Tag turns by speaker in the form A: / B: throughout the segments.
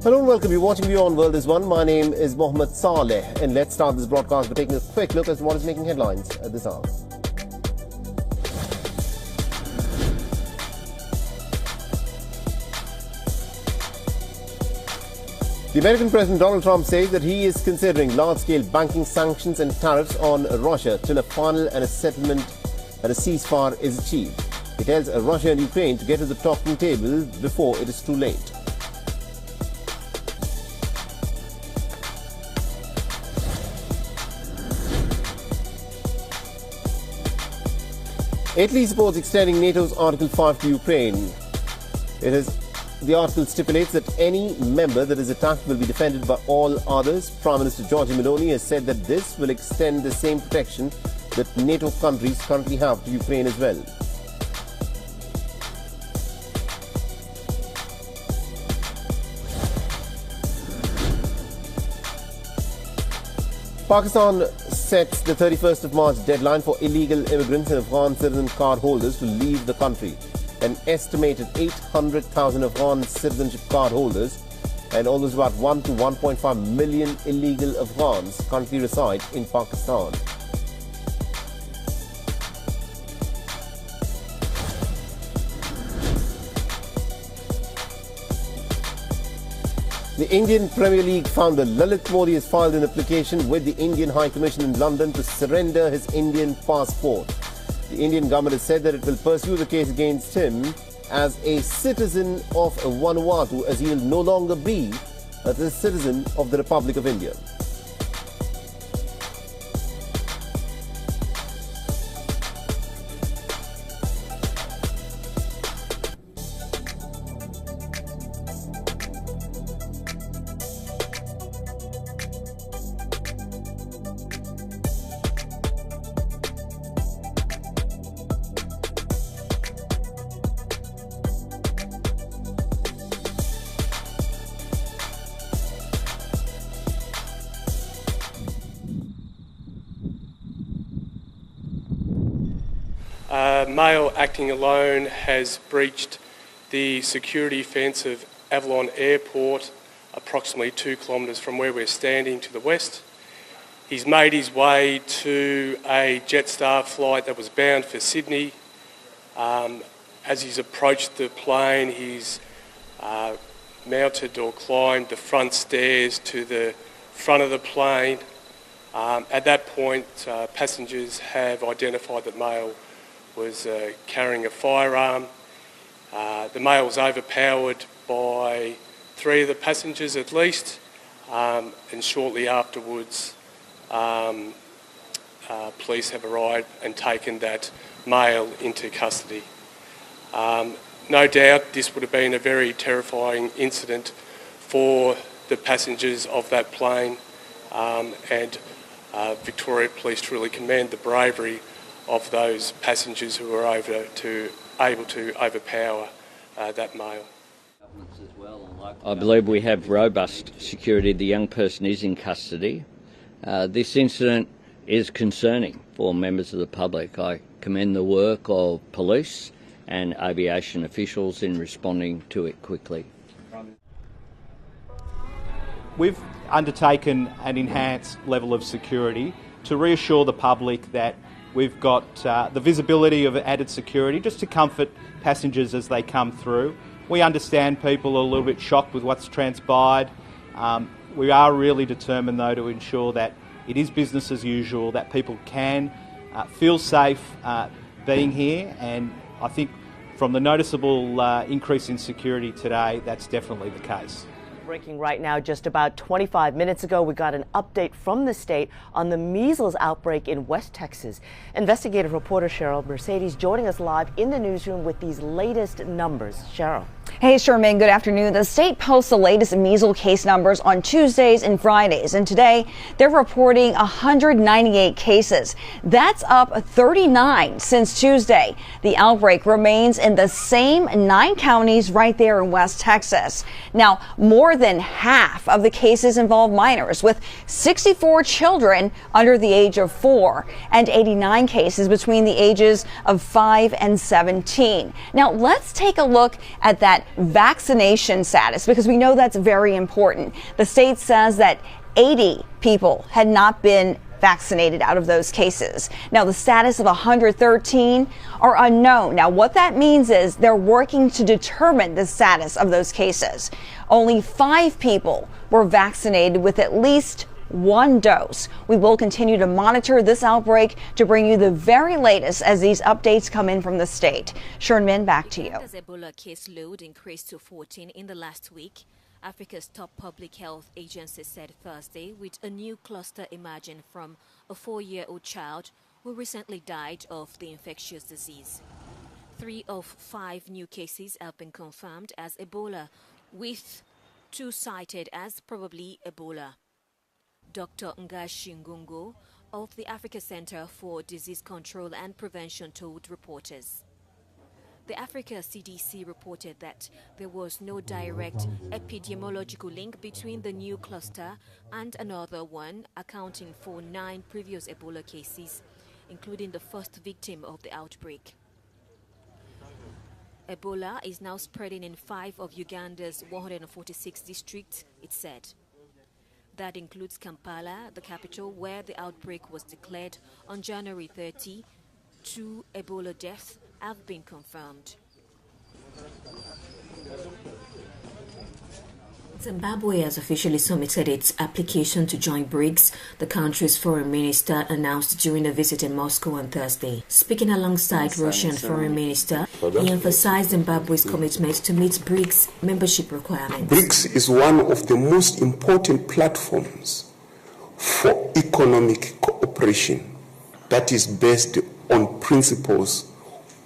A: Hello and welcome. You're watching Beyond World is One. My name is Mohammed Saleh, and let's start this broadcast by taking a quick look at what is making headlines at this hour. The American President Donald Trump says that he is considering large-scale banking sanctions and tariffs on Russia till a final and a settlement and a ceasefire is achieved. He tells Russia and Ukraine to get to the talking table before it is too late. Italy supports extending NATO's Article 5 to Ukraine. The article stipulates that any member that is attacked will be defended by all others. Prime Minister Giorgia Meloni has said that this will extend the same protection that NATO countries currently have to Ukraine as well. Pakistan sets the 31st of March deadline for illegal immigrants and Afghan citizen card holders to leave the country. An estimated 800,000 Afghan citizenship card holders and almost about 1 to 1.5 million illegal Afghans currently reside in Pakistan. The Indian Premier League founder Lalit Modi has filed an application with the Indian High Commission in London to surrender his Indian passport. The Indian government has said that it will pursue the case against him as a citizen of Vanuatu, as he will no longer be a citizen of the Republic of India.
B: Male acting alone has breached the security fence of Avalon Airport, approximately 2 kilometres from where we're standing to the west. He's made his way to a Jetstar flight that was bound for Sydney. As he's approached the plane, he's mounted or climbed the front stairs to the front of the plane. At that point, passengers have identified that male was carrying a firearm. The male was overpowered by 3 of the passengers at least, and shortly afterwards police have arrived and taken that male into custody. No doubt this would have been a very terrifying incident for the passengers of that plane, and Victoria Police truly commend the bravery of those passengers who were able to overpower that male.
C: I believe we have robust security. The young person is in custody. This incident is concerning for members of the public. I commend the work of police and aviation officials in responding to it quickly.
D: We've undertaken an enhanced level of security to reassure the public that we've got the visibility of added security just to comfort passengers as they come through. We understand people are a little bit shocked with what's transpired. We are really determined, though, to ensure that it is business as usual, that people can feel safe being here, and I think from the noticeable increase in security today, that's definitely the case.
E: Breaking right now, just about 25 minutes ago, we got an update from the state on the measles outbreak in West Texas. Investigative reporter Cheryl Mercedes joining us live in the newsroom with these latest numbers. Cheryl.
F: Hey, Sherman, good afternoon. The state posts the latest measles case numbers on Tuesdays and Fridays, and today they're reporting 198 cases. That's up 39 since Tuesday. The outbreak remains in the same 9 counties right there in West Texas. Now, more than half of the cases involve minors, with 64 children under the age of 4 and 89 cases between the ages of 5 and 17. Now, let's take a look at that vaccination status, because we know that's very important. The state says that 80 people had not been vaccinated out of those cases. Now, the status of 113 are unknown. Now, what that means is they're working to determine the status of those cases. Only 5 people were vaccinated with at least 1 dose. We will continue to monitor this outbreak to bring you the very latest as these updates come in from the state. Shernmin, back to you.
G: As Ebola case load increased to 14 in the last week, Africa's top public health agency said Thursday, with a new cluster emerging from a 4-year-old child who recently died of the infectious disease. 3 of 5 new cases have been confirmed as Ebola, with 2 cited as probably Ebola. Dr. Ngashi Ngungu of the Africa Center for Disease Control and Prevention told reporters. The Africa CDC reported that there was no direct epidemiological link between the new cluster and another one, accounting for 9 previous Ebola cases, including the first victim of the outbreak. Ebola is now spreading in 5 of Uganda's 146 districts, it said. That includes Kampala, the capital, where the outbreak was declared on January 30. 2 Ebola deaths have been confirmed. Zimbabwe has officially submitted its application to join BRICS, the country's foreign minister announced during a visit in Moscow on Thursday. Speaking alongside Russian foreign minister, he emphasized Zimbabwe's commitment to meet BRICS membership requirements.
H: BRICS is one of the most important platforms for economic cooperation that is based on principles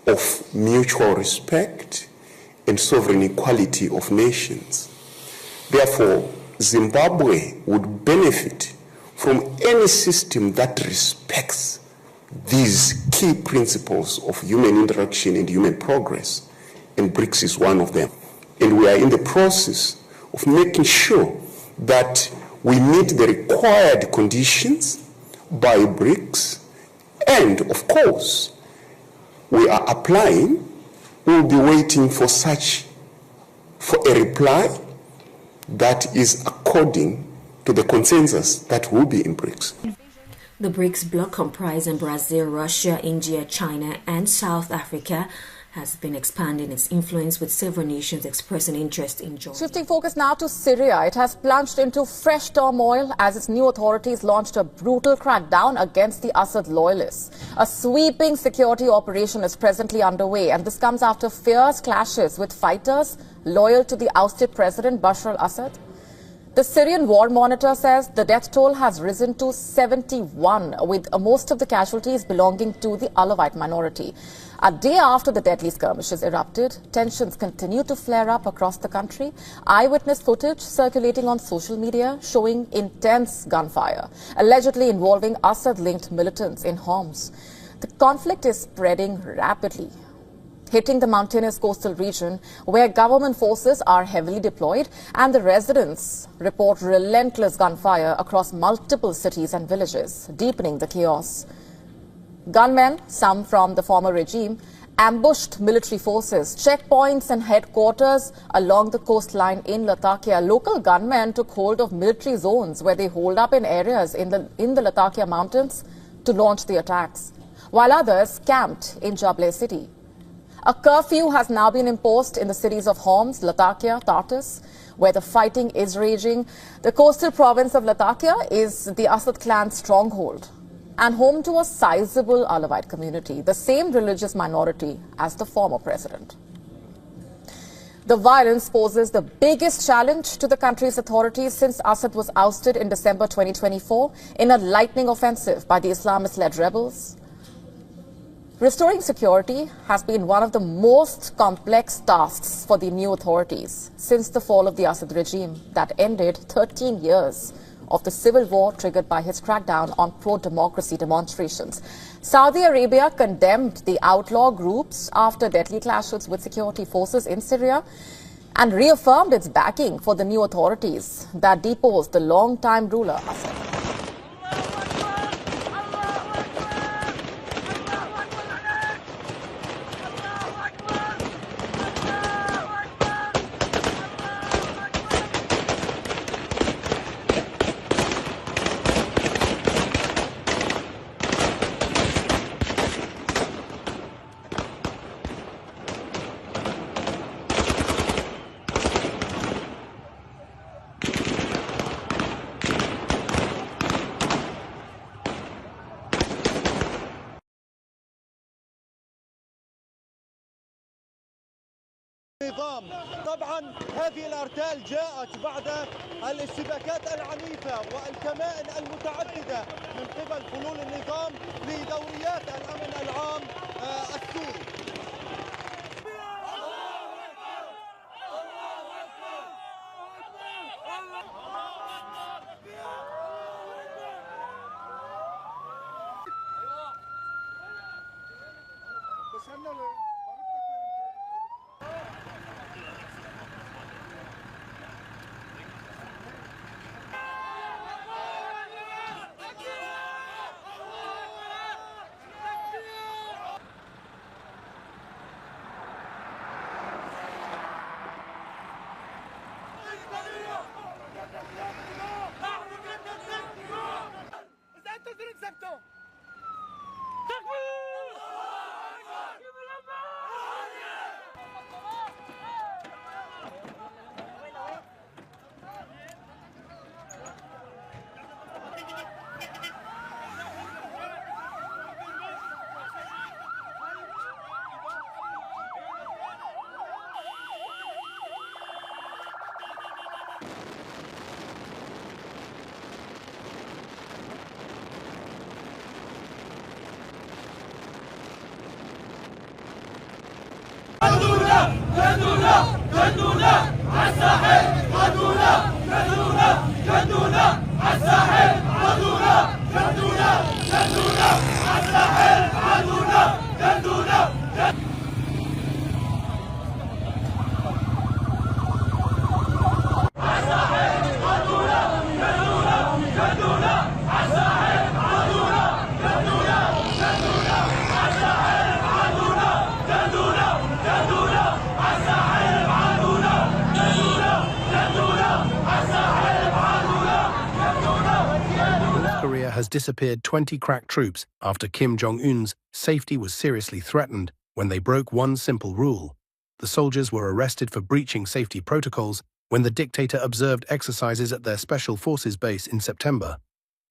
H: of mutual respect and sovereign equality of nations. Therefore, Zimbabwe would benefit from any system that respects these key principles of human interaction and human progress, and BRICS is one of them. And we are in the process of making sure that we meet the required conditions by BRICS, and of course, we are applying. We will be waiting for a reply that is according to the consensus that will be in BRICS.
G: The BRICS bloc, comprising Brazil, Russia, India, China, and South Africa, has been expanding its influence, with several nations expressing interest in joining.
I: Shifting focus now to Syria, it has plunged into fresh turmoil as its new authorities launched a brutal crackdown against the Assad loyalists. A sweeping security operation is presently underway, and this comes after fierce clashes with fighters loyal to the ousted President Bashar al-Assad. The Syrian War Monitor says the death toll has risen to 71, with most of the casualties belonging to the Alawite minority. A day after the deadly skirmishes erupted, tensions continue to flare up across the country. Eyewitness footage circulating on social media showing intense gunfire, allegedly involving Assad-linked militants in Homs. The conflict is spreading rapidly, hitting the mountainous coastal region where government forces are heavily deployed, and the residents report relentless gunfire across multiple cities and villages, deepening the chaos. Gunmen, some from the former regime, ambushed military forces, checkpoints and headquarters along the coastline in Latakia. Local gunmen took hold of military zones where they holed up in areas in the Latakia mountains to launch the attacks, while others camped in Jableh city. A curfew has now been imposed in the cities of Homs, Latakia, Tartus, where the fighting is raging. The coastal province of Latakia is the Assad clan's stronghold and home to a sizable Alawite community, the same religious minority as the former president. The violence poses the biggest challenge to the country's authorities since Assad was ousted in December 2024 in a lightning offensive by the Islamist-led rebels. Restoring security has been one of the most complex tasks for the new authorities since the fall of the Assad regime that ended 13 years of the civil war triggered by his crackdown on pro-democracy demonstrations. Saudi Arabia condemned the outlaw groups after deadly clashes with security forces in Syria and reaffirmed its backing for the new authorities that deposed the long-time ruler Assad.
J: النظام. طبعا هذه الأرتال جاءت بعد الاشتباكات العنيفة والكمائن المتعددة من قبل فلول النظام لدوريات الأمن العام السوري.
K: Korea has disappeared 20 crack troops after Kim Jong-un's safety was seriously threatened when they broke one simple rule. The soldiers were arrested for breaching safety protocols when the dictator observed exercises at their special forces base in September.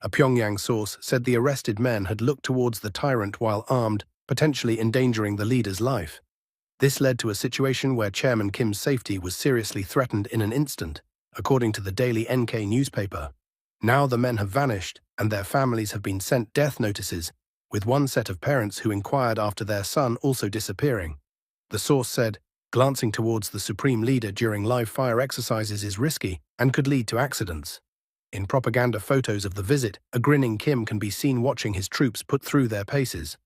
K: A Pyongyang source said the arrested men had looked towards the tyrant while armed, potentially endangering the leader's life. This led to a situation where Chairman Kim's safety was seriously threatened in an instant, according to the daily NK newspaper. Now the men have vanished, and their families have been sent death notices, with one set of parents who inquired after their son also disappearing. The source said, glancing towards the supreme leader during live-fire exercises is risky and could lead to accidents. In propaganda photos of the visit, a grinning Kim can be seen watching his troops put through their paces.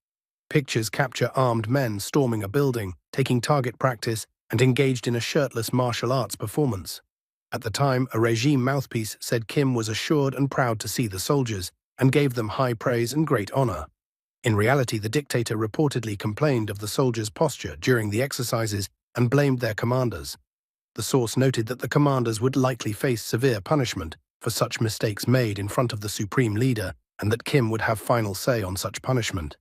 K: Pictures capture armed men storming a building, taking target practice, and engaged in a shirtless martial arts performance. At the time, a regime mouthpiece said Kim was assured and proud to see the soldiers and gave them high praise and great honor. In reality, the dictator reportedly complained of the soldiers' posture during the exercises and blamed their commanders. The source noted that the commanders would likely face severe punishment for such mistakes made in front of the supreme leader and that Kim would have final say on such punishment.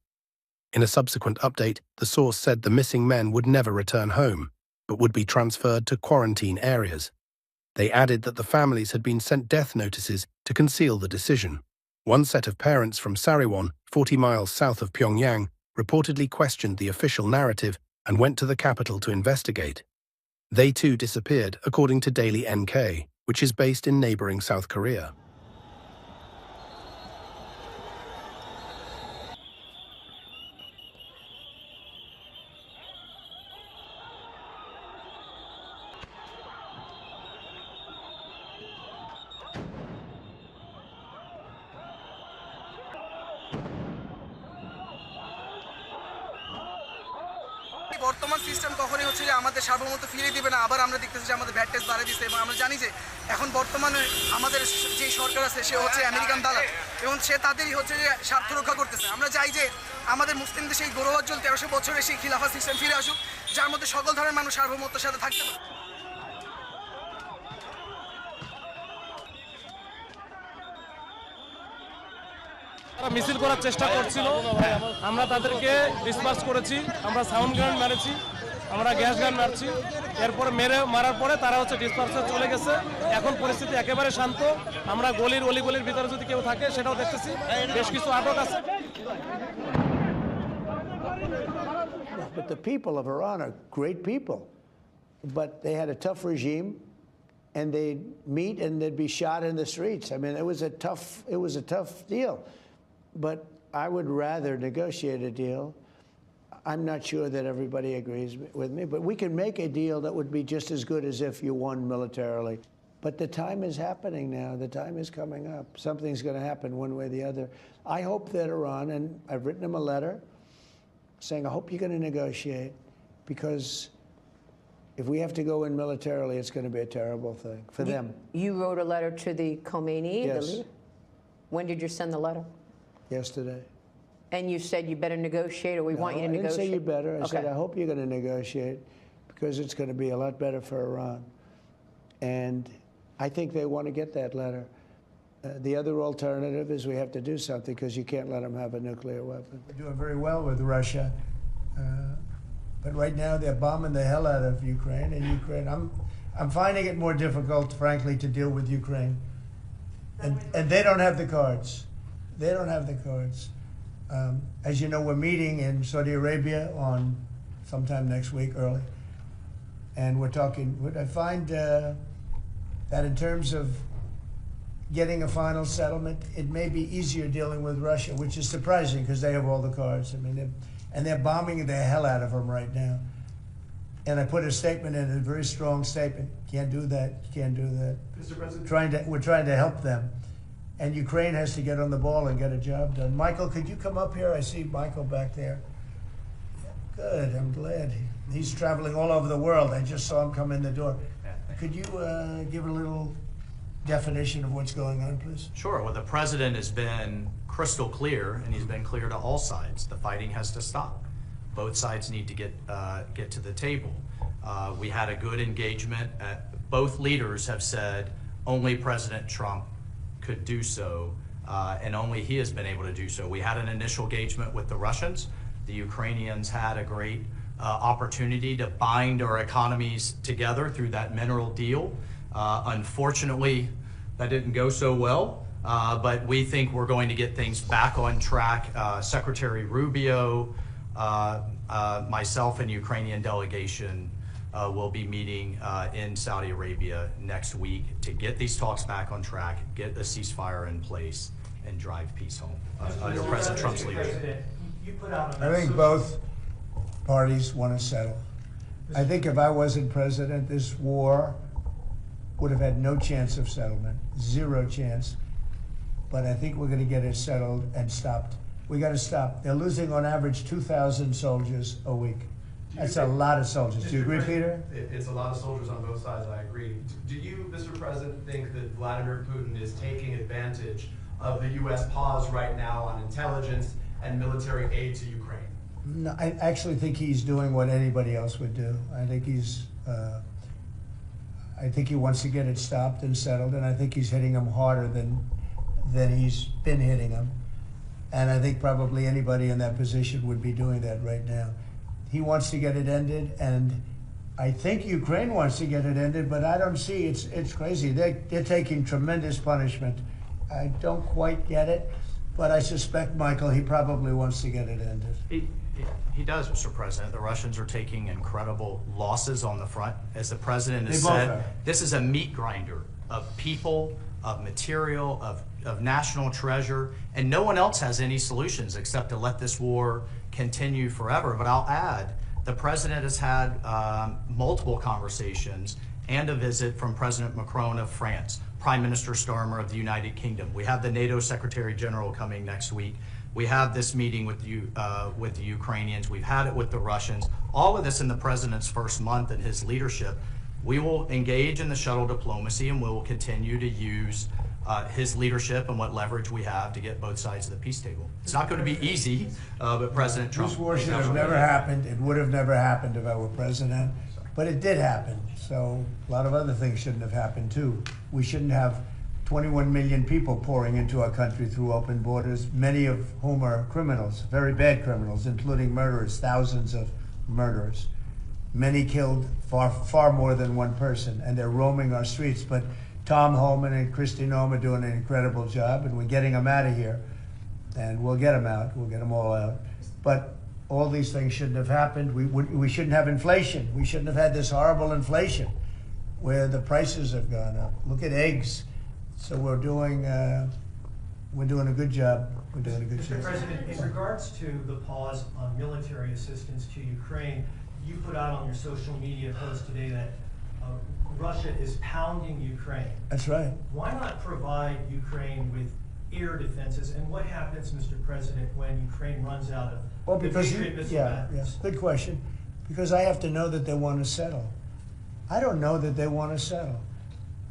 K: In a subsequent update, the source said the missing men would never return home, but would be transferred to quarantine areas. They added that the families had been sent death notices to conceal the decision. One set of parents from Sariwon, 40 miles south of Pyongyang, reportedly questioned the official narrative and went to the capital to investigate. They too disappeared, according to Daily NK, which is based in neighboring South Korea.
L: বর্তমান system কখনই হচ্ছে যে আমাদের সার্বভৌমত্ব ফিরিয়ে দিবে না। আবার আমরা দেখতেছি যে আমাদের ভ্যাট ট্যাক্স বাড়িয়ে দিচ্ছে এবং আমরা জানি যে এখন বর্তমানে আমাদের যে সরকার আছে সে হচ্ছে আমেরিকান দালাল এবং সে তাদেরই হচ্ছে যে স্বার্থ রক্ষা করতেছে। আমরা চাই যে আমাদের মুসলিমদের সেই গৌরবোজ্জ্বল 1300 বছরের সেই খিলাফা সিস্টেম ফিরে আসুক, যার মধ্যে সকল ধরনের মানুষ সার্বভৌমত্বের সাথে থাকতে পারে।
M: তারা মিছিল করার চেষ্টা করছিল, আমরা তাদেরকে ডিসপার্স করেছি, আমরা সাউন্ড গ্রেনেড মেরেছি, আমরা গ্যাস গান মারছি, এরপরে মারার পরে তারা হচ্ছে ডিসপার্সে চলে গেছে। এখন পরিস্থিতি একেবারে শান্ত। আমরা গলির অলিগলির ভিতরে যদি কেউ থাকে সেটাও দেখতেছি, বেশ কিছু আটক আছে।
N: But the people of Iran are great people. but they had a tough regime, and they'd meet and they'd be shot in the streets. I mean, it was a tough deal. But I would rather negotiate a deal. I'm not sure that everybody agrees with me, but we can make a deal that would be just as good as if you won militarily. But the time is happening now. The time is coming up. Something's going to happen one way or the other. I hope that Iran, and I've written them a letter saying, I hope you're going to negotiate, because if we have to go in militarily, it's going to be a terrible thing for them.
O: You wrote a letter to the Khomeini,
N: Yes.
O: the leader? When did you send the letter?
N: Yesterday.
O: And you said you better negotiate, or we want you to
N: I didn't
O: negotiate?
N: say you better. I said,
O: Okay.
N: I hope you're going to negotiate, because it's going to be a lot better for Iran. And I think they want to get that letter. The other alternative is we have to do something, because you can't let them have a nuclear weapon. We're doing very well with Russia. But right now they're bombing the hell out of Ukraine. And Ukraine, I'm finding it more difficult, frankly, to deal with Ukraine. And they don't have the cards. They don't have the cards. As you know, we're meeting in Saudi Arabia on sometime next week, early. And we're talking, I find that in terms of getting a final settlement, it may be easier dealing with Russia, which is surprising because they have all the cards. I mean, they're bombing the hell out of them right now. And I put a statement in, a very strong statement. Can't do that. You can't do that.
P: Mr. President,
N: We're trying to help them. And Ukraine has to get on the ball and get a job done. Michael, could you come up here? I see Michael back there. Good, I'm glad. He's traveling all over the world. I just saw him come in the door. Could you give a little definition of what's going on, please?
Q: Sure. Well, the president has been crystal clear, and he's been clear to all sides. The fighting has to stop. Both sides need to get to the table. We had a good engagement. Both leaders have said only President Trump could do so, and only he has been able to do so. We had an initial engagement with the Russians. The Ukrainians had a great opportunity to bind our economies together through that mineral deal. Unfortunately, that didn't go so well, but we think we're going to get things back on track. Secretary Rubio, myself, and Ukrainian delegation will be meeting in Saudi Arabia next week to get these talks back on track, get a ceasefire in place, and drive peace home under President Trump's leadership.
N: I think both parties want to settle. I think if I wasn't president, this war would have had no chance of settlement, zero chance. But I think we're going to get it settled and stopped. We got to stop. They're losing on average 2,000 soldiers a week. That's a lot of soldiers. Do you agree, Peter?
P: It's a lot of soldiers on both sides, I agree. Do you, Mr. President, think that Vladimir Putin is taking advantage of the U.S. pause right now on intelligence and military aid to Ukraine?
N: No, I actually think he's doing what anybody else would do. I think he wants to get it stopped and settled, and I think he's hitting them harder than he's been hitting them. And I think probably anybody in that position would be doing that right now. He wants to get it ended, and I think Ukraine wants to get it ended, but I don't see, it's crazy. They're taking tremendous punishment. I don't quite get it, but I suspect, Michael, he probably wants to get it ended.
Q: He does, Mr. President. The Russians are taking incredible losses on the front. As the president has said, this is a meat grinder of people, of material, of national treasure, and no one else has any solutions except to let this war continue forever. But I'll add, the president has had multiple conversations and a visit from President Macron of France, Prime Minister Starmer of the United Kingdom. We have the NATO Secretary General coming next week. We have this meeting with the Ukrainians. We've had it with the Russians. All of this in the president's first month in his leadership. We will engage in the shuttle diplomacy, and we will continue to use his leadership and what leverage we have to get both sides of the peace table. It's not going to be easy, but President Trump...
N: This war should have never happened. It would have never happened if I were president, but it did happen. So a lot of other things shouldn't have happened, too. We shouldn't have 21 million people pouring into our country through open borders, many of whom are criminals, very bad criminals, including murderers, thousands of murderers. Many killed, far more than one person, and they're roaming our streets. But Tom Homan and Kristi Noem are doing an incredible job, and we're getting them out of here. And we'll get them out. We'll get them all out. But all these things shouldn't have happened. We shouldn't have inflation. We shouldn't have had this horrible inflation where the prices have gone up. Look at eggs. So we're doing a good job. We're doing a good job.
R: Mr. President, in regards to the pause on military assistance to Ukraine, you put out on your social media post today that Russia is pounding Ukraine.
N: That's right.
R: Why not provide Ukraine with air defenses? And what happens, Mr. President, when Ukraine runs out of the Patriot missile batteries?
N: Good question. Because I have to know that they want to settle. I don't know that they want to settle.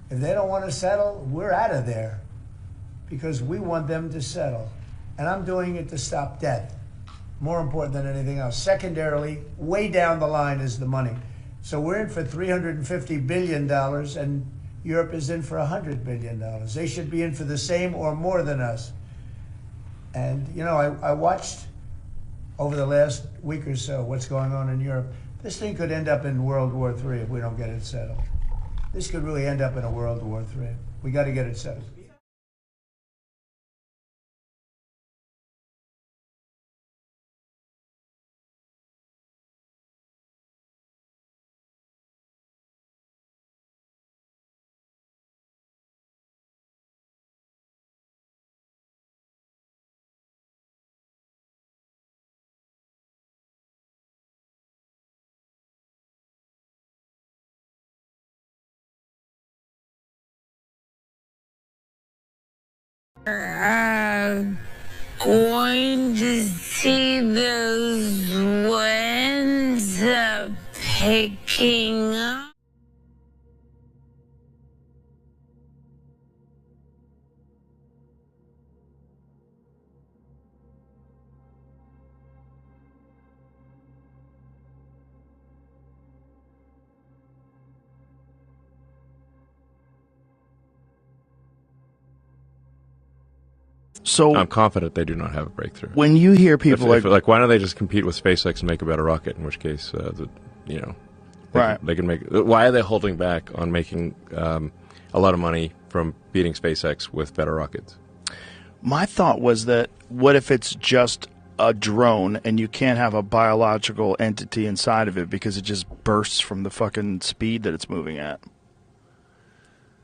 N: If they don't want to settle, we're out of there because we want them to settle. And I'm doing it to stop death, more important than anything else. Secondarily, way down the line is the money. So we're in for $350 billion and Europe is in for $100 billion. They should be in for the same or more than us. And, you know, I watched over the last week or so what's going on in Europe. This thing could end up in World War III if we don't get it settled. This could really end up in a World War III. We got to get it settled.
S: Going to see those winds picking up.
T: So
U: I'm confident they do not have a breakthrough.
T: When you hear people
U: like why don't they just compete with SpaceX and make a better rocket? In which case, they can make. Why are they holding back on making a lot of money from beating SpaceX with better rockets?
T: My thought was that what if it's just a drone and you can't have a biological entity inside of it because it just bursts from the fucking speed that it's moving at?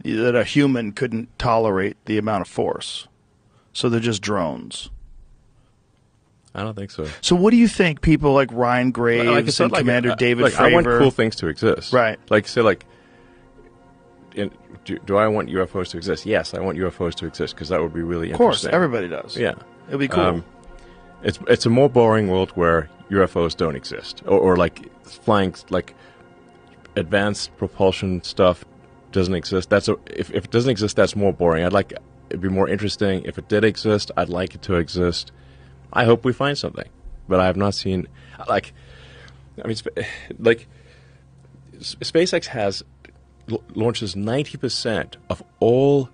T: That a human couldn't tolerate the amount of force. So they're just drones.
U: I don't think so.
T: So what do you think people like Ryan Graves and Commander David Fravor...
U: I want cool things to exist.
T: Right.
U: Do I want UFOs to exist? Yes, I want UFOs to exist because that would be really interesting.
T: Of course, everybody does.
U: Yeah.
T: It would be cool.
U: It's a more boring world where UFOs don't exist. Or like flying, like advanced propulsion stuff doesn't exist. If it doesn't exist, that's more boring. It'd be more interesting. If it did exist, I'd like it to exist. I hope we find something. But I have not seen, SpaceX launches 90% of all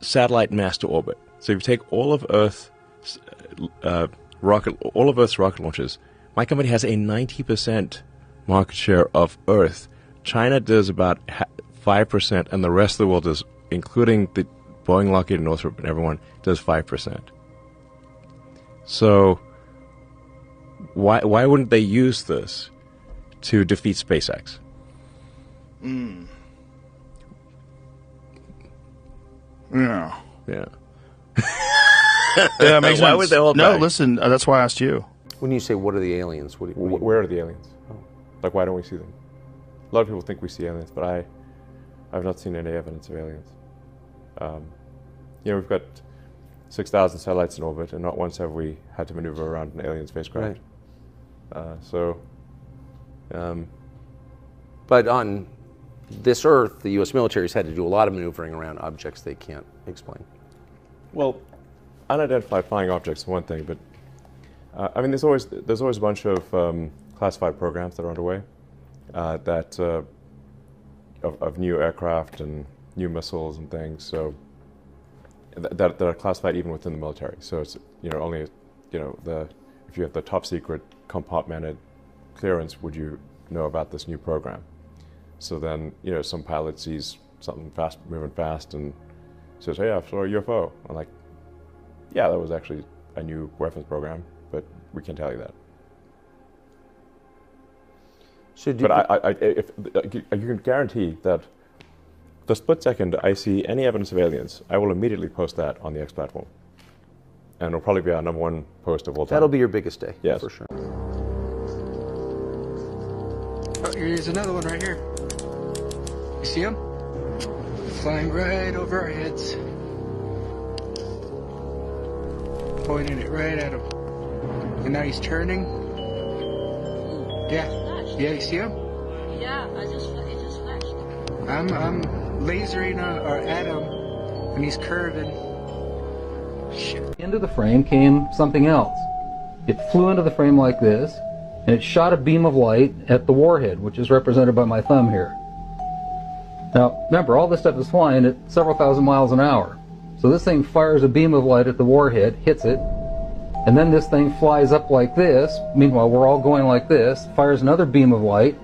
U: satellite mass to orbit. So if you take all of Earth's rocket launches, my company has a 90% market share of Earth. China does about 5%, and the rest of the world does, including the Boeing, Lockheed, and Northrop, and everyone does 5%. So why wouldn't they use this to defeat SpaceX?
T: Yeah.
U: Yeah.
T: Yeah, makes
U: Why
T: sense.
U: would they hold
T: No,
U: back?
T: listen, that's why I asked you.
V: When you say, what are the aliens? What do you
U: Where are the aliens? Like, why don't we see them? A lot of people think we see aliens, but I've not seen any evidence of aliens. We've got 6,000 satellites in orbit, and not once have we had to maneuver around an alien spacecraft.
V: Right. But on this Earth, the U.S. military has had to do a lot of maneuvering around objects they can't explain.
U: Well, unidentified flying objects is one thing, but there's always a bunch of classified programs that are underway of new aircraft and new missiles and things. So that are classified even within the military. So it's only if you have the top secret compartmented clearance, would you know about this new program? So then some pilot sees something moving fast and says, "Hey, I saw a UFO." I'm like, "Yeah, that was actually a new weapons program, but we can't tell you that." But you can guarantee that the split second I see any evidence of aliens, I will immediately post that on the X platform. And it'll probably be our #1 post of all time.
V: That'll be your biggest day.
U: Yes.
V: For sure.
A: Oh, here's another one right here. You see him? Flying right over our heads. Pointing it right at him. And now he's turning. Yeah. Yeah, you see him?
B: Yeah, it just flashed.
A: I'm lasering at him, and he's curving. Shit.
W: Into the frame came something else. It flew into the frame like this, and it shot a beam of light at the warhead, which is represented by my thumb here. Now, remember, all this stuff is flying at several thousand miles an hour. So this thing fires a beam of light at the warhead, hits it, and then this thing flies up like this. Meanwhile, we're all going like this, fires another beam of light,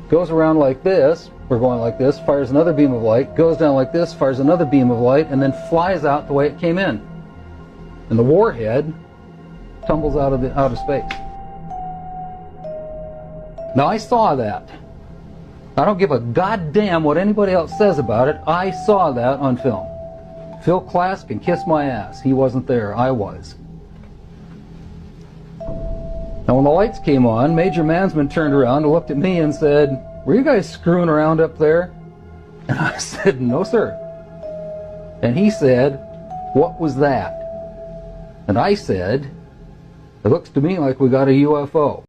W: goes around like this, we're going like this, fires another beam of light, goes down like this, fires another beam of light, and then flies out the way it came in. And the warhead tumbles out of space. Now, I saw that. I don't give a goddamn what anybody else says about it. I saw that on film. Phil Klass can kiss my ass. He wasn't there. I was. Now, when the lights came on, Major Mansman turned around and looked at me and said, "Were you guys screwing around up there?" And I said, "No, sir." And he said, "What was that?" And I said, "It looks to me like we got a UFO."